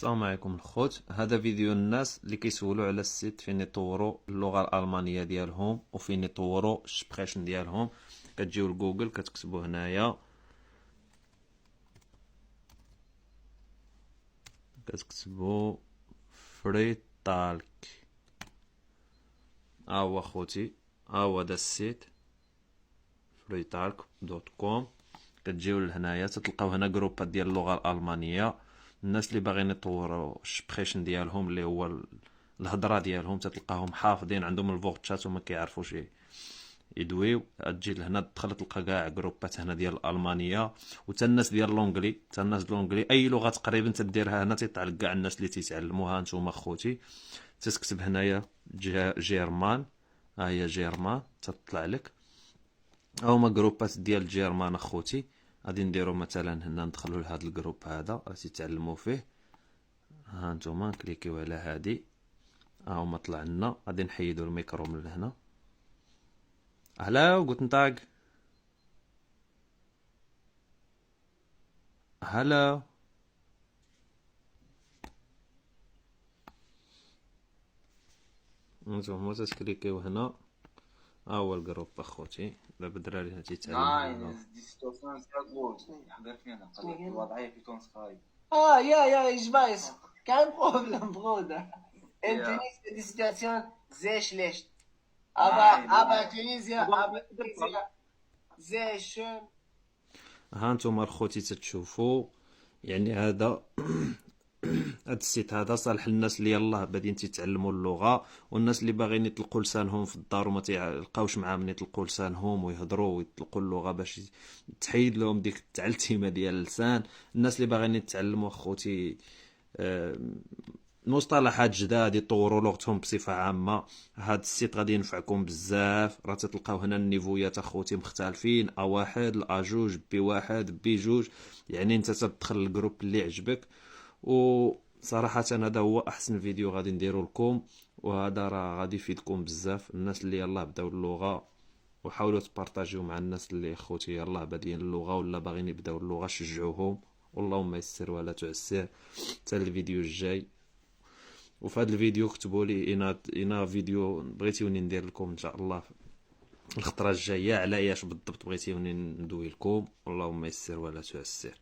السلام عليكم الخوت. هذا فيديو الناس اللي كيسولوا على السيت فين يطوروا اللغه الالمانيه ديالهم وفين يطوروا الشبخيشن ديالهم. كتجيو لجوجل كتكتبوا هنايا كتكتبوا فري تالك. ها هو خوتي، ها هو هذا السيت freetalk.com. كتجيو لهنايا تلقاو هنا جروبات ديال اللغه الالمانيه. الناس اللي باغيين يطوروا الشبخيشن ديالهم اللي هو الهضره ديالهم تلقاهم حافظين عندهم الفوغتشات وما كيعرفوش يدويو. تجي لهنا تدخل تلقى كاع جروبات هنا ديال الالمانيه وتا الناس ديال لونجلي، تا الناس لونجلي اي لغه تقريبا تديرها هنا تيطلع لك كاع الناس اللي تيتعلموها. نتوما خوتي تكتب هنايا جيرمان، ها هي جيرمان تطلع لك. هما جروبات ديال الجيرمان اخوتي. غادي نديرو مثلا هنا ندخلو لهاد الجروب هذا غادي تعلموا فيه. ها نتوما نكليكيو على هادي، ها هما طلع لنا. غادي نحيدو الميكرو من هنا. هلاو غوتن تاغ، هلاو. نتوما تكليكيو هنا، ها هو الجروب اخوتي. دابا الدراري تيتعلموا. Nein, die Situation ist sehr gut. عرفنا قضية الوضعية في تونس خايب. Ja, ich weiß. Kein Problem, Bruder. In Ja. Tunesien die Situation sehr schlecht. Nein, Aber nein. Tunesien sehr schön. ها نتوما الخوتي تتشوفوا يعني هذا هاد السيت هذا صالح للناس اللي يلاه بادين تيتعلموا اللغه، والناس اللي باغيين يطلقوا لسانهم في الدار وما تيلقاوش مع من يطلقوا لسانهم ويهضروا ويطلقوا اللغه باش تحيد لهم ديك التعلتيمه ديال اللسان. الناس اللي باغيين يتعلموا اخوتي مصطلحات جداد يطوروا لغتهم بصفه عامه، هاد السيت غادي ينفعكم بزاف. راه تلقاو هنا النيفويات اخوتي مختلفين، A1 لA2 B1 B2. يعني انت تدخل الجروب اللي عجبك. وصراحه هذا هو احسن فيديو غادي نديرو لكم، وهذا راه غادي يفيدكم بزاف الناس اللي يلاه بداو اللغه. وحاولوا تبارطاجيو مع الناس اللي اخوتي يلاه بادين اللغه ولا باغيين يبداو اللغه، شجعوهم. واللهم يسر ولا تعسر. حتى الفيديو الجاي. وفي هذا الفيديو كتبوا لي انا فيديو بغيتيوني ندير لكم ان شاء الله الخطره الجايه على اياش بالضبط بغيتيوني ندوي لكم. اللهم يسر ولا تعسر.